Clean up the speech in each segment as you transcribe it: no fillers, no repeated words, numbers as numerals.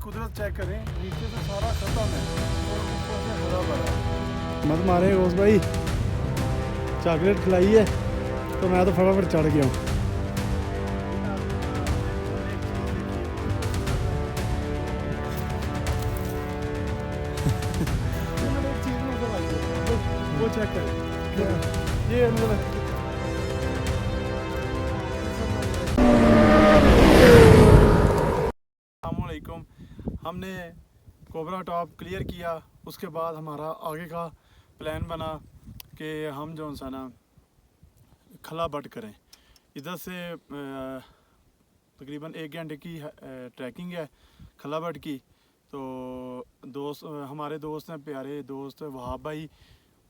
कुदरत चेक करें, नीचे से सारा खत्म है और ऊपर से हरा भरा है। मत मारे घोष भाई, चॉकलेट खिलाई है तो मैं तो फटाफट चढ़ गया हूँ। वो चेक करें, ये मतलब हमने कोबरा टॉप क्लियर किया। उसके बाद हमारा आगे का प्लान बना कि हम जो सा ना खला बट करें। इधर से तकरीबन 1 घंटे की ट्रैकिंग है खला बट की। तो हमारे दोस्त हैं, प्यारे दोस्त वहाब भाई,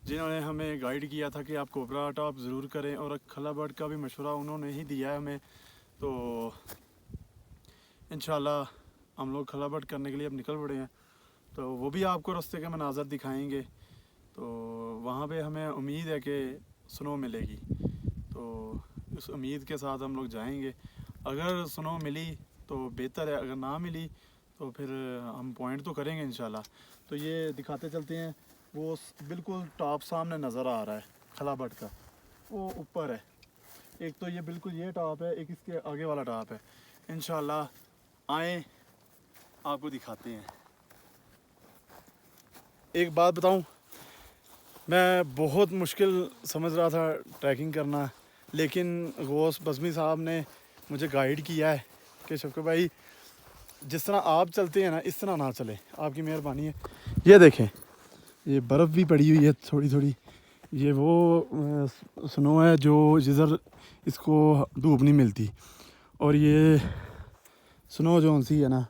जिन्होंने हमें गाइड किया था कि आप कोबरा टॉप ज़रूर करें, और खला बट का भी मशवरा उन्होंने ही दिया है हमें। तो इंशाल्लाह हम लोग खला बट करने के लिए अब निकल पड़े हैं। तो वो भी आपको रास्ते के मनाज़र दिखाएंगे। तो वहाँ पे हमें उम्मीद है कि स्नो मिलेगी, तो उस उम्मीद के साथ हम लोग जाएंगे। अगर स्नो मिली तो बेहतर है, अगर ना मिली तो फिर हम पॉइंट तो करेंगे इंशाल्लाह। तो ये दिखाते चलते हैं, वो बिल्कुल टॉप सामने नज़र आ रहा है खला बट का, वो ऊपर है। एक तो ये बिल्कुल ये टॉप है, एक इसके आगे वाला टॉप है। इंशाल्लाह आए आपको दिखाते हैं। एक बात बताऊं, मैं बहुत मुश्किल समझ रहा था ट्रैकिंग करना, लेकिन गौस बज़मी साहब ने मुझे गाइड किया है कि शफ़क़त भाई जिस तरह आप चलते हैं ना इस तरह ना चलें, आपकी मेहरबानी है। ये देखें, ये बर्फ़ भी पड़ी हुई है थोड़ी थोड़ी। ये वो स्नो है जो जिधर इसको धूप नहीं मिलती, और ये स्नो जो सी है ना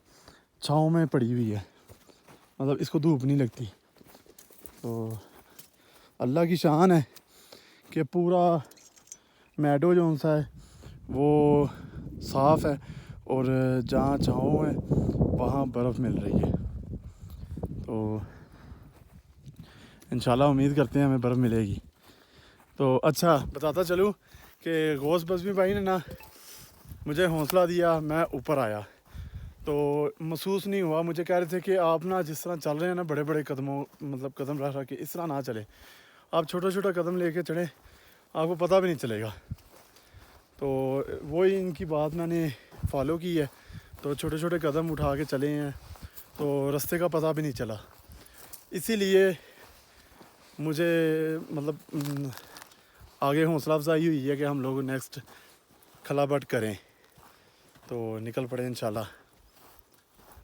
छाँव में पड़ी हुई है, मतलब इसको धूप नहीं लगती। तो अल्लाह की शान है कि पूरा मैडो जो सा है वो साफ़ है, और जहाँ छाँव है वहाँ बर्फ़ मिल रही है। तो इंशाल्लाह उम्मीद करते हैं हमें बर्फ़ मिलेगी। तो अच्छा बताता चलूँ कि गौस बज़मी भाई ने ना मुझे हौसला दिया, मैं ऊपर आया तो महसूस नहीं हुआ। मुझे कह रहे थे कि आप ना जिस तरह चल रहे हैं ना बड़े बड़े कदमों मतलब कदम रख रख के, इस तरह ना चले, आप छोटा छोटा कदम लेके चढ़ें, आपको पता भी नहीं चलेगा। तो वही इनकी बात मैंने फॉलो की है। तो छोटे छोटे कदम उठा के चले हैं तो रास्ते का पता भी नहीं चला। इसीलिए मुझे मतलब आगे हौसला अफजाई हुई है कि हम लोग नेक्स्ट खला बट करें। तो निकल पड़े इंशाल्लाह,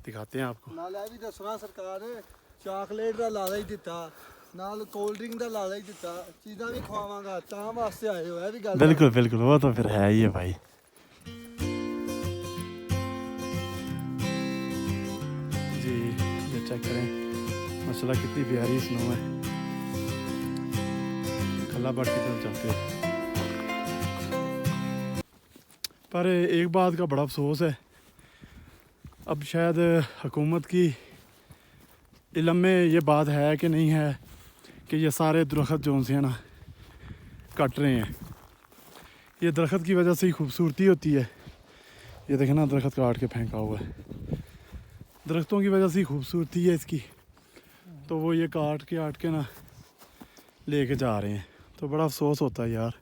दिखाते हैं आपको। नाले भी दसना सरकार चॉकलेट का लाला ही दिता, नाल कोल्ड ड्रिंक का लाला ही दिता, चीज़ां भी खवावांगा तां वास्ते आए हो, है भी गल। बिल्कुल बिल्कुल, वो तो फिर है ही है भाई। जी ये चेक करें माशाल्लाह कितनी प्यारी स्नो है। खला बट की तरफ चलते हैं। पर एक बात का बड़ा अफसोस है, अब शायद हुकूमत की इल्म में ये बात है कि नहीं है कि ये सारे दरख्त जो से हैं ना कट रहे हैं। ये दरख्त की वजह से ही खूबसूरती होती है। ये देखें ना, दरख्त काट के फेंका हुआ है, दरख्तों की वजह से ही खूबसूरती है इसकी। तो वो ये काट के ना लेके जा रहे हैं, तो बड़ा अफसोस होता है यार।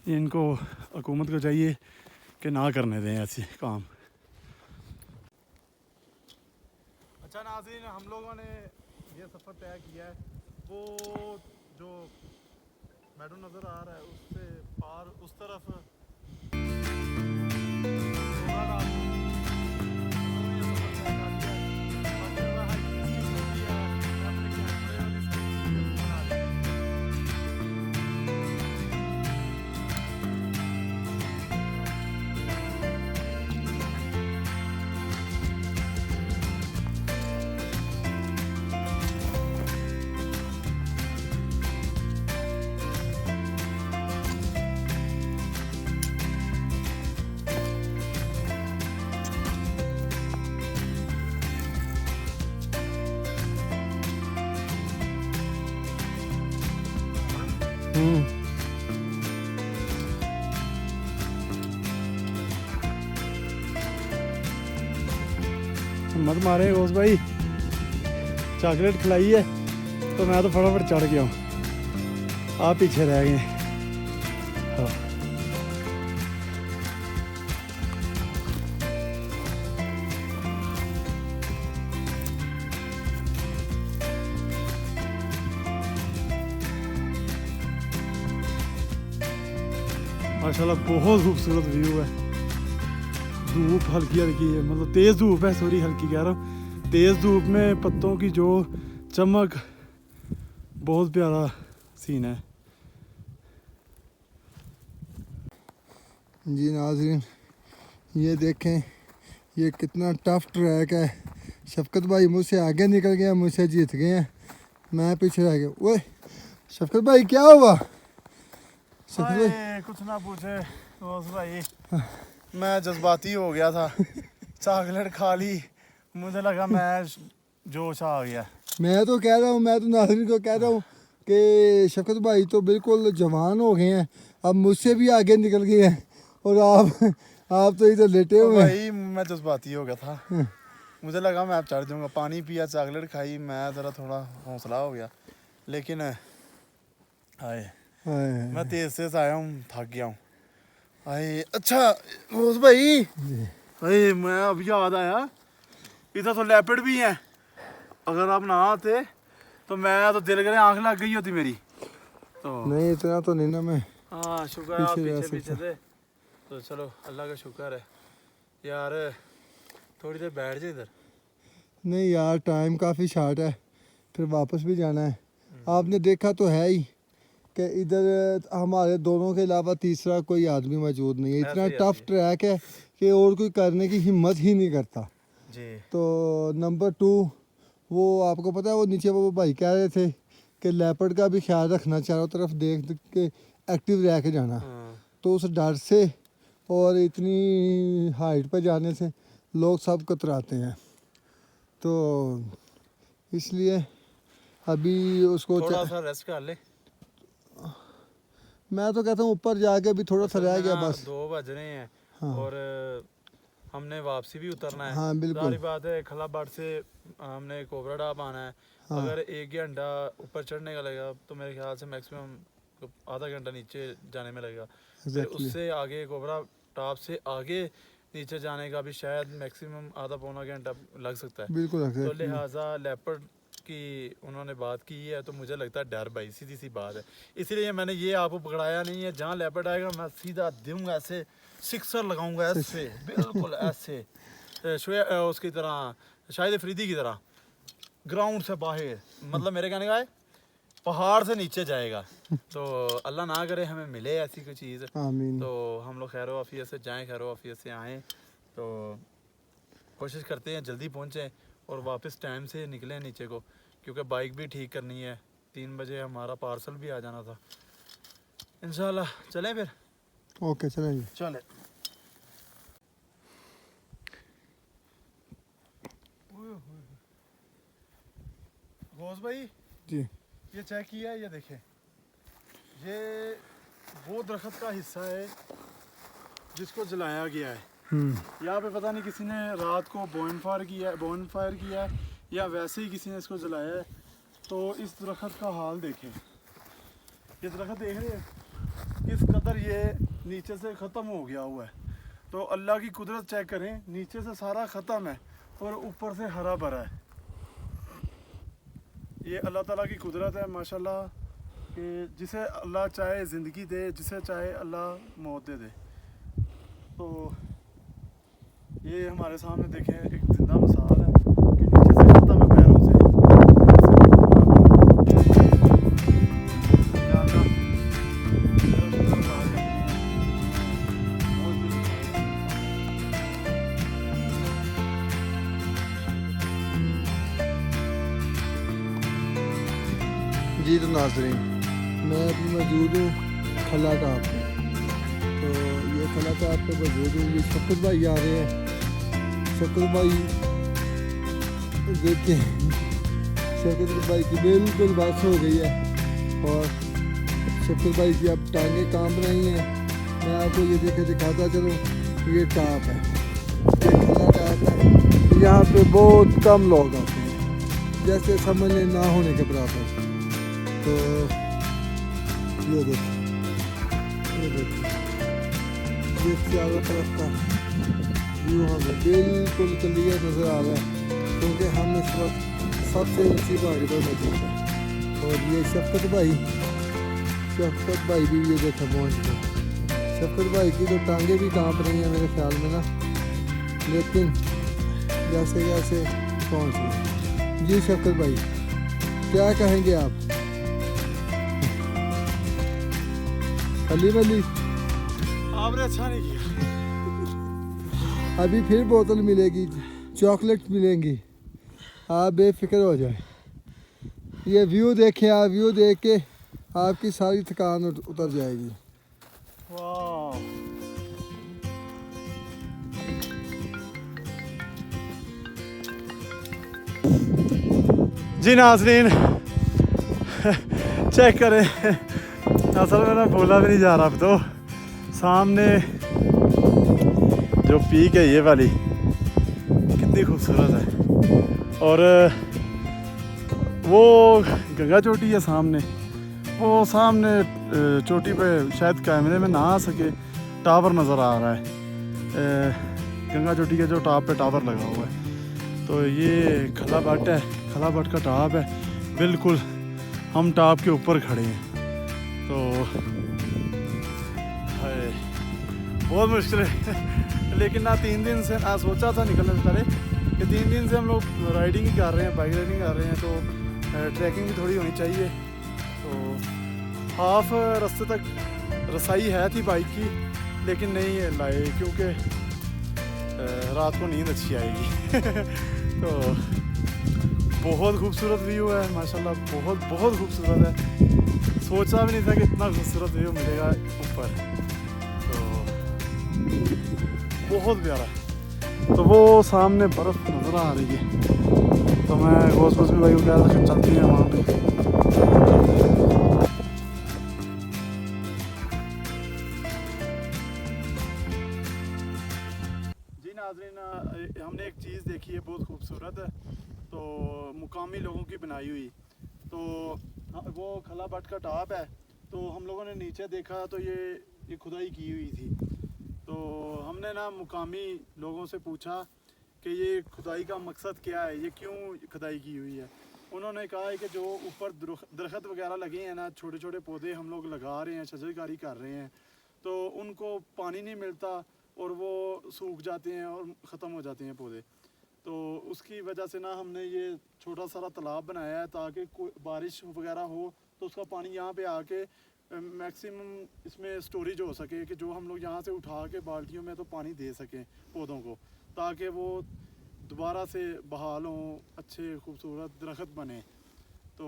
ये इनको हुकूमत को चाहिए कि ना करने दें ऐसे काम। अच्छा नाज़रीन, हम लोगों ने ये सफ़र तय किया है, वो जो मैडो नज़र आ रहा है उससे पार उस तरफ हिम्मत मारे घोष भाई, चॉकलेट खिलाई है तो मैं तो फटाफट चढ़ गया हूँ, आप पीछे रह गए। हाँ माशाल्लाह बहुत खूबसूरत व्यू है। धूप हल्की हल्की है, मतलब तेज़ धूप है, सॉरी हल्की कह रहा हूँ। तेज़ धूप में पत्तों की जो चमक, बहुत प्यारा सीन है। जी नाज़रीन, ये देखें ये कितना टफ ट्रैक है। शफकत भाई मुझसे आगे निकल गए, मुझसे जीत गए हैं, मैं पीछे रह गया। ओए शफकत भाई क्या हुआ? शफकत भाई कुछ ना पूछे घोष भाई, मैं जज्बाती हो गया था, चॉकलेट खा ली, मुझे लगा मैं जोश आ गया। मैं तो कह रहा हूँ, मैं तो नाज़रीन को कह रहा हूँ कि शफकत भाई तो बिल्कुल जवान हो गए हैं, अब मुझसे भी आगे निकल गए हैं और आप तो इधर लेटे हुए हैं। भाई मैं जज्बाती हो गया था, मुझे लगा मैं अब चढ़ जाऊंगा। पानी पिया, चॉकलेट खाई, मैं ज़रा थोड़ा हौसला हो गया, लेकिन हाय मैं तेज़ से आया हूँ, थक गया हूँ। हाय अच्छा घोष भाई, हाय मैं अब याद आया, इधर तो लेपर्ड भी हैं, अगर आप ना आते तो मैं तो दिल करे आँख लग गई होती मेरी। तो नहीं इतना तो नहीं ना मैं। हाँ शुक्र है आप पीछे जा पीछे पीछे सकता। थे, तो चलो अल्लाह का शुक्र है। यार थोड़ी देर बैठ जाए इधर। नहीं यार टाइम काफ़ी शार्ट है, फिर वापस भी जाना है। आपने देखा तो है ही कि इधर हमारे दोनों के अलावा तीसरा कोई आदमी मौजूद नहीं है। इतना ऐसे ही टफ ट्रैक है कि और कोई करने की हिम्मत ही नहीं करता। जी तो नंबर 2 वो आपको पता है, वो नीचे वो भाई कह रहे थे कि लेपर्ड का भी ख्याल रखना, चारों तरफ देख के एक्टिव रह के जाना। हाँ। तो उस डर से और इतनी हाइट पर जाने से लोग सब कतराते हैं, तो इसलिए अभी उसको थोड़ा सा रेस्ट कर ले। मैं तो कहता हूँ ऊपर जाके अभी थोड़ा सा रह गया बस। 2 बज रहे हैं। हाँ। और हमने वापसी भी उतरना है। हाँ, बिल्कुल। सारी बात है, खलाबाद से हमने कोबरा डाप आना है। हाँ। अगर 1 घंटा ऊपर चढ़ने का लगेगा तो मेरे ख्याल से मैक्सिमम आधा घंटा नीचे जाने में लगेगा। फिर Exactly। उससे आगे कोबरा टॉप से आगे नीचे जाने का भी शायद मैक्सिमम आधा पौना घंटा लग सकता है। बिल्कुल तो exactly। लिहाजा लेपर्ड की उन्होंने बात की है, तो मुझे लगता है डर भाई, सीधी सी बात है, इसलिए मैंने ये आपको पकड़ाया नहीं है। जहाँ लेपर्ड आएगा मैं सीधा दूंगा, ऐसे सिक्सर लगाऊंगा, ऐसे बिल्कुल ऐसे उसकी तरह, शाहिद अफरीदी की तरह ग्राउंड से बाहर, मतलब मेरे कहने का है पहाड़ से नीचे जाएगा। तो अल्लाह ना करे हमें मिले ऐसी कोई चीज़, आमीन। तो हम लोग खैर वाफियत से जाएं, खैर वाफियत से आएँ। तो कोशिश करते हैं जल्दी पहुँचें और वापस टाइम से निकलें नीचे को, क्योंकि बाइक भी ठीक करनी है। 3 बजे हमारा पार्सल भी आ जाना था। इंशाल्लाह चलें फिर। ओके चलेंगे। चले घोष भाई, जी ये चेक किया है, ये देखें, ये वो दरख्त का हिस्सा है जिसको जलाया गया है। यहाँ पे पता नहीं किसी ने रात को बोनफायर किया है या वैसे ही किसी ने इसको जलाया है। तो इस दरख्त का हाल देखें, ये दरख्त देख रहे हैं किस कदर ये नीचे से ख़त्म हो गया हुआ है। तो अल्लाह की कुदरत चेक करें, नीचे से सारा ख़त्म है और ऊपर से हरा भरा है। ये अल्लाह ताला की कुदरत है माशाल्लाह, कि जिसे अल्लाह चाहे ज़िंदगी दे, जिसे चाहे अल्लाह मौत दे दे। तो ये हमारे सामने देखें एक जिंदा मिसाल है कि नीचे से ख़त्म है पैरों से। जी तो नाज़रीन, मैं अभी मौजूद हूँ खला टाप पे। तो ये खला टाप पे मौजूद हूँ, ये शफकत भाई आ रहे हैं। शफकत भाई देखिए, शफकत भाई की बिल्कुल बात हो गई है और शफकत भाई की अब टांगें काम रही हैं। मैं आपको ये दिखाता चलूँ, ये टाप है, ये खला टाप है। यहाँ पे बहुत कम लोग आते हैं, जैसे समझ लें ना होने के बराबर। तो ये देखिए, ये देखिए, ये चारों तरफ का व्यू हमें बिल्कुल क्लियर नज़र आ रहा है, क्योंकि हम इस वक्त सबसे ऊंची पहाड़ी पर मौजूद हैं। और ये शफकत भाई भी ये देखा पहुँच गए। शफकत भाई की तो टांगे भी कांप रही हैं मेरे ख्याल में ना, लेकिन जैसे जैसे पहुँच गए। जी शफकत भाई, क्या कहेंगे आप? अली वली आपने अच्छा नहीं किया। अभी फिर बोतल मिलेगी, चॉकलेट मिलेंगी, आप बेफिक्र हो जाए। ये व्यू देखें आप, व्यू देख के आपकी सारी थकान उतर जाएगी। वाह, जी नाज़रीन चेक करें, असल में ना बोला भी नहीं जा रहा। अब तो सामने जो पीक है ये वाली कितनी खूबसूरत है, और वो गंगा चोटी है सामने। वो सामने चोटी पे शायद कैमरे में ना आ सके, टावर नज़र आ रहा है, गंगा चोटी के जो टॉप पे टावर लगा हुआ है। तो ये खला बट है, खला बट का टॉप है, बिल्कुल हम टॉप के ऊपर खड़े हैं। तो हाय, बहुत मुश्किल है। लेकिन ना 3 दिन से ना सोचा था निकलने से पहले कि 3 दिन से हम लोग राइडिंग ही कर रहे हैं, बाइक राइडिंग कर रहे हैं, तो ट्रैकिंग भी थोड़ी होनी चाहिए। तो हाफ रास्ते तक रसाई है थी बाइक की, लेकिन नहीं लाए क्योंकि रात को नींद अच्छी आएगी। तो बहुत खूबसूरत व्यू है माशाल्लाह, बहुत बहुत खूबसूरत है। सोचा भी नहीं था कि इतना खूबसूरत व्यू मिलेगा ऊपर, तो बहुत प्यारा। तो वो सामने बर्फ़ नज़र आ रही है, तो मैं गोस भी भाई को कह रहा था चलती है वहाँ पे। जी नाज़रीन, हमने एक चीज़ देखी है बहुत खूबसूरत है, तो मुकामी लोगों की बनाई हुई। तो वो खला बट का टॉप है, तो हम लोगों ने नीचे देखा तो ये खुदाई की हुई थी। तो हमने ना मुकामी लोगों से पूछा कि ये खुदाई का मकसद क्या है, ये क्यों खुदाई की हुई है। उन्होंने कहा है कि जो ऊपर दरख्त वगैरह लगे हैं ना, छोटे छोटे पौधे हम लोग लगा रहे हैं, शजरकारी कर रहे हैं, तो उनको पानी नहीं मिलता और वो सूख जाते हैं और ख़त्म हो जाते हैं पौधे। तो उसकी वजह से ना हमने ये छोटा सारा तालाब बनाया है, ताकि कोई बारिश वगैरह हो तो उसका पानी यहाँ पे आके मैक्सिमम इसमें स्टोरेज हो सके, कि जो हम लोग यहाँ से उठा के बाल्टियों में तो पानी दे सकें पौधों को, ताकि वो दोबारा से बहाल हों, अच्छे खूबसूरत दरख्त बने। तो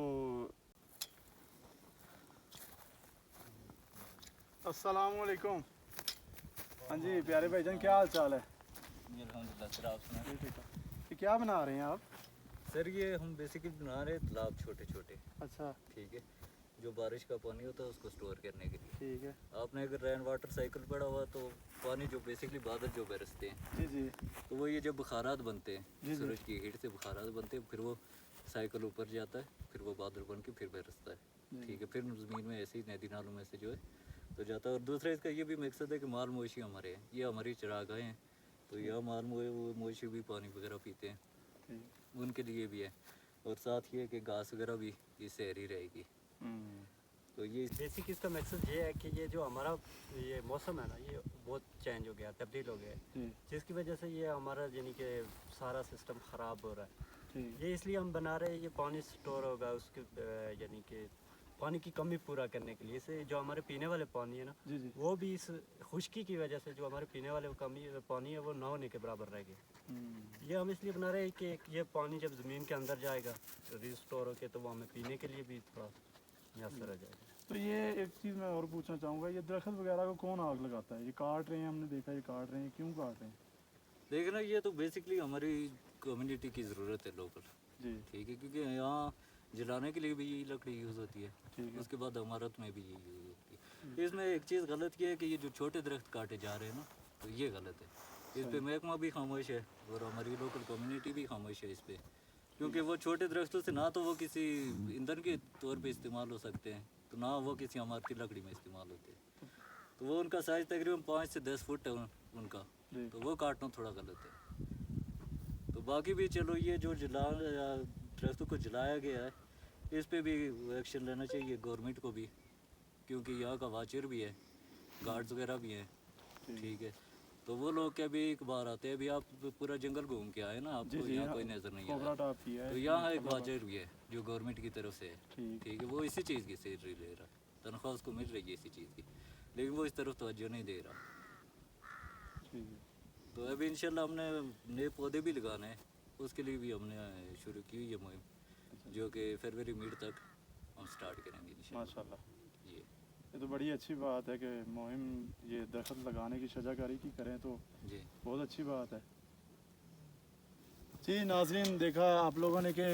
अस्सलाम वालेकुम। हाँ जी प्यारे भाईजान, क्या हाल चाल है? अल्हम्दुलिल्लाह सर, आप सुनाएं। ठीक है। ये क्या बना रहे हैं आप? सर ये हम बेसिकली बना रहे हैं तालाब छोटे छोटे, अच्छा, ठीक है, जो बारिश का पानी होता है उसको स्टोर करने के लिए। ठीक है। आपने अगर रेन वाटर साइकिल पढ़ा हुआ तो पानी जो बेसिकली बादल जो बरसते हैं, जी जी तो वो ये जब बुखारात बनते जी, हैं, जी। सूरज की हीट से बुखारात बनते हैं, फिर वो साइकिल ऊपर जाता है, फिर वो बादल बन के फिर बरसता है, जी। ठीक है, फिर ज़मीन में ऐसे ही नदी नालों में से जो है तो जाता है। और दूसरा इसका ये भी मकसद है कि माल मवेशी हमारे हैं, ये हमारी चरागाहें हैं, तो यह माल मवेशी भी पानी वगैरह पीते हैं, ठीक। उनके लिए भी है। और साथ ये कि घास वगैरह भी इससे हरी रहेगी। तो ये बेसिक इसका मकसद ये है कि ये जो हमारा ये मौसम है ना, ये बहुत चेंज हो गया, तब्दील हो गया है, जी जिसकी वजह से ये हमारा यानी कि सारा सिस्टम ख़राब हो रहा है। ठीक। ये इसलिए हम बना रहे हैं, ये पानी स्टोर होगा उसके यानी कि पानी की कमी पूरा करने के लिए। इससे जो हमारे पीने वाले पानी है ना, जी जी। वो भी इस खुश्की की वजह से जो हमारे पीने वाले पानी है वो ना होने के बराबर रह गया। ये हम इसलिए बना रहे हैं कि ये पानी जब ज़मीन के अंदर जाएगा रिस्टोर होके, तो वो हमें पीने के लिए भी थोड़ा मैसर आ जाएगा। तो ये एक चीज़ मैं और पूछना चाहूँगा, ये दरख्त वगैरह को कौन आग लगाता है? ये काट रहे हैं, हमने देखा ये काट रहे हैं, क्यों काट रहे हैं? देखना, ये तो बेसिकली हमारी कम्युनिटी की ज़रूरत है लोकल, जी ठीक है, क्योंकि यहाँ जलाने के लिए भी यही लकड़ी यूज़ होती है, ठीक है। उसके बाद इमारत में भी यही यूज़ होती है। इसमें एक चीज़ गलत ये है कि ये जो छोटे दरख्त काटे जा रहे हैं ना, तो ये गलत है। इस पे महकमा भी खामोश है और हमारी लोकल कम्युनिटी भी खामोश है इस पे, क्योंकि वो छोटे दरख्तों से ना तो वो किसी ईंधन के तौर पे इस्तेमाल हो सकते हैं, तो ना वो किसी इमारती लकड़ी में इस्तेमाल होते हैं। तो वो उनका साइज़ तकरीबन 5 से 10 फुट है उनका, तो वो काटना थोड़ा गलत है। तो बाकी भी चलो ये जो दरख्तों को जलाया गया है इस पे भी एक्शन लेना चाहिए गवर्नमेंट को भी, क्योंकि यहाँ का वाचर भी है, गार्ड्स वगैरह भी हैं, ठीक है। तो वो लोग क्या भी एक बार आते हैं, अभी आप पूरा जंगल घूम के आए ना, आपको यहाँ कोई नज़र नहीं आया, तो यहाँ एक वाचर भी है जो गवर्नमेंट की तरफ से है, ठीक है। वो इसी चीज़ की सैलरी ले रहा है, तनख्वाह उसको मिल रही है इसी चीज़ की, लेकिन वो इस तरफ तवज्जो नहीं दे रहा। तो अभी इंशाल्लाह हमने नए पौधे भी लगाने हैं, उसके लिए भी हमने शुरू की हुई है मुहिम, जो कि फरवरी मिड तक हम स्टार्ट करेंगे इंशाल्लाह। माशाल्लाह, ये ये तो बड़ी अच्छी बात है कि मुहिम ये दरख्त लगाने की शजाकारी की करें तो जी बहुत अच्छी बात है। जी नाज़रीन, देखा आप लोगों ने कि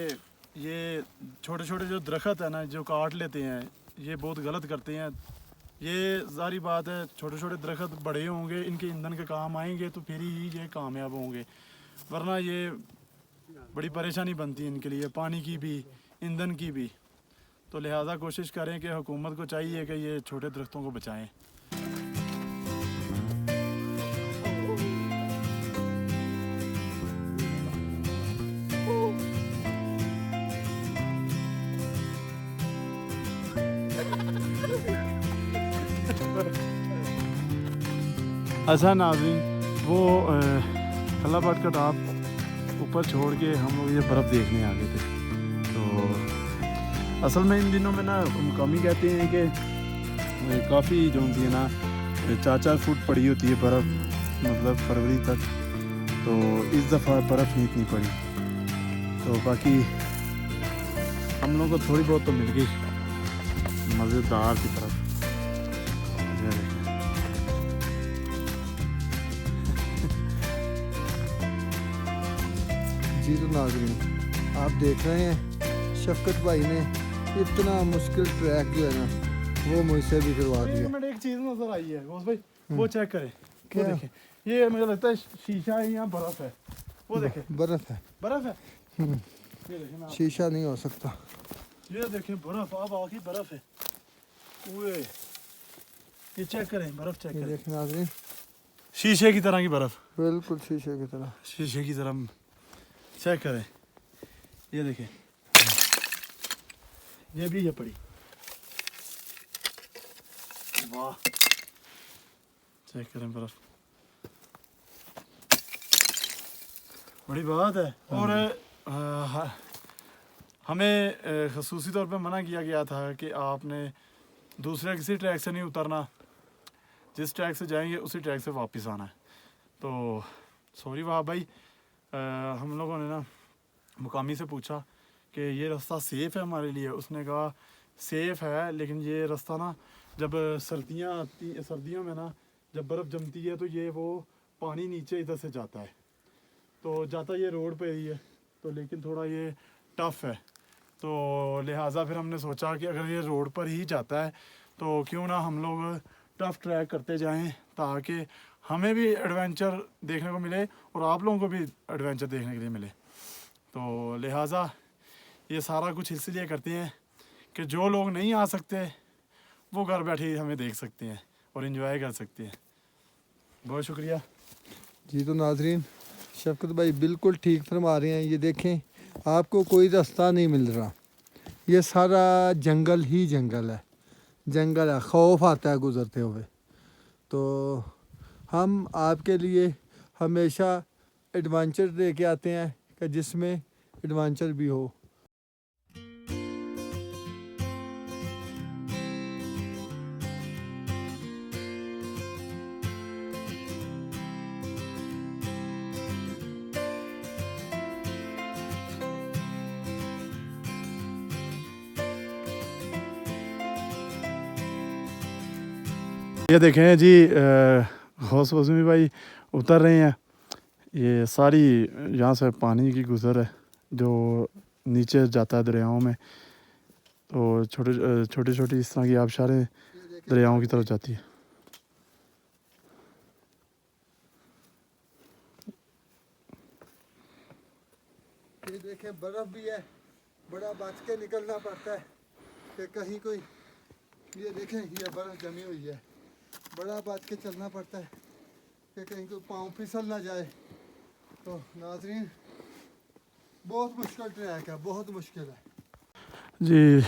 ये छोटे छोटे जो दरख्त है ना जो काट लेते हैं, ये बहुत गलत करते हैं। ये सारी बात है, छोटे छोटे दरख्त बड़े होंगे, इनके ईंधन के काम आएंगे तो फिर ही ये कामयाब होंगे, वरना ये बड़ी परेशानी बनती है इनके लिए, पानी की भी, ईंधन की भी। तो लिहाजा कोशिश करें कि हुकूमत को चाहिए कि ये छोटे दरख्तों को बचाएं। अच्छा नाज़रीन, वो कल्लापाट का टाप ऊपर छोड़ के हम लोग ये बर्फ़ देखने आ गए थे। तो असल में इन दिनों में ना कमी कहते हैं कि काफ़ी जो होती है ना 4-4 फुट पड़ी होती है बर्फ़, मतलब फरवरी तक। तो इस दफ़ा बर्फ़ नहीं इतनी पड़ी, तो बाकी हम लोगों को थोड़ी बहुत तो मिल गई मज़ेदार की तरफ। जी तो नाज़रीन, आप देख रहे हैं शफकत भाई ने इतना मुश्किल ट्रैक जो है ना वो मुझसे भी करवा दिया। मिनट एक चीज़ नज़र आई है घोष भाई, वो चेक करें। क्या? वो देखें, ये मुझे लगता है शीशा है, यहाँ बर्फ़ है। वो देखें, बर्फ़ है, बर्फ़ है। ये देखें ना, शीशा नहीं हो सकता। ये देखें बर्फ़, आप आगे बर्फ़ है। ओए, ये चेक करें, बर्फ़ चेक ये करें, देख नाज़रीन, शीशे की तरह की बर्फ़, बिल्कुल शीशे की तरह। शीशे की तरह चेक करें। ये देखें, ये भी ये पड़ी, वाह, चेक करें बर्फ़, बड़ी बात है। और हमें ख़ुसूसी तौर पे मना किया गया था कि आपने दूसरे किसी ट्रैक से नहीं उतरना, जिस ट्रैक से जाएंगे उसी ट्रैक से वापस आना है। तो सॉरी वाह भाई, हम लोगों ने ना मुकामी से पूछा कि ये रास्ता सेफ़ है हमारे लिए। उसने कहा सेफ़ है, लेकिन ये रास्ता ना जब सर्दियों में ना जब बर्फ़ जमती है तो ये वो पानी नीचे इधर से जाता है, तो जाता ये रोड पे ही है, तो लेकिन थोड़ा ये टफ़ है। तो लिहाजा फिर हमने सोचा कि अगर ये रोड पर ही जाता है तो क्यों ना हम लोग टफ़ ट्रैक करते जाएं, ताकि हमें भी एडवेंचर देखने को मिले और आप लोगों को भी एडवेंचर देखने के लिए मिले। तो लिहाजा ये सारा कुछ इसलिए करते हैं कि जो लोग नहीं आ सकते वो घर बैठे ही हमें देख सकते हैं और एंजॉय कर सकते हैं। बहुत शुक्रिया। जी तो नाज़रीन, शफकत भाई बिल्कुल ठीक फरमा रहे हैं। ये देखें, आपको कोई रास्ता नहीं मिल रहा, ये सारा जंगल ही जंगल है, जंगल है, खौफ आता है गुज़रते हुए। तो हम आपके लिए हमेशा एडवेंचर लेके आते हैं कि जिसमें एडवेंचर भी हो। ये देखें जी, गौस वज़मी भाई उतर रहे हैं। ये सारी यहाँ से पानी की गुज़र है जो नीचे जाता है दरियाओं में। तो छोटी छोटी इस तरह की आबशारें दरियाओं की तरफ जाती है। देखें बर्फ़ भी है, बड़ा बच के निकलना पड़ता है कि कहीं कोई, ये देखें ये बर्फ़ जमी हुई है, बड़ा बच के चलना पड़ता है कि कहीं कोई पाँव फिसल ना जाए। तो नाज़रीन बहुत मुश्किल ट्रैक है, बहुत मुश्किल है जी।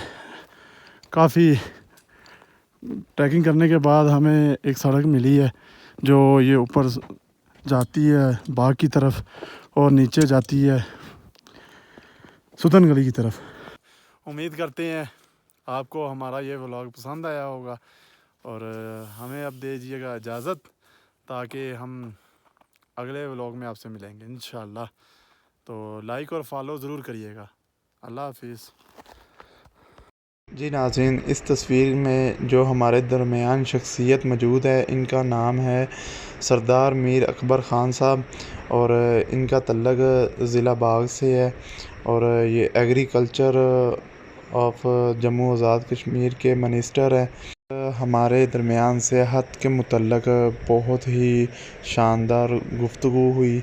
काफ़ी ट्रैकिंग करने के बाद हमें एक सड़क मिली है जो ये ऊपर जाती है बाग की तरफ और नीचे जाती है सुतन गली की तरफ। उम्मीद करते हैं आपको हमारा ये व्लॉग पसंद आया होगा और हमें अब दे दीजिएगा इजाज़त ताकि हम अगले व्लॉग में आपसे मिलेंगे इंशाल्लाह। तो लाइक और फॉलो ज़रूर करिएगा। अल्लाह हाफिज़। जी नाज़रीन, इस तस्वीर में जो हमारे दरमियान शख्सियत मौजूद है इनका नाम है सरदार मीर अकबर ख़ान साहब और इनका तल्लक ज़िला बाग से है और ये एग्रीकल्चर ऑफ जम्मू आज़ाद कश्मीर के मिनिस्टर हैं। हमारे दरमियान सेहत के मुतल्लक बहुत ही शानदार गुफ्तगू हुई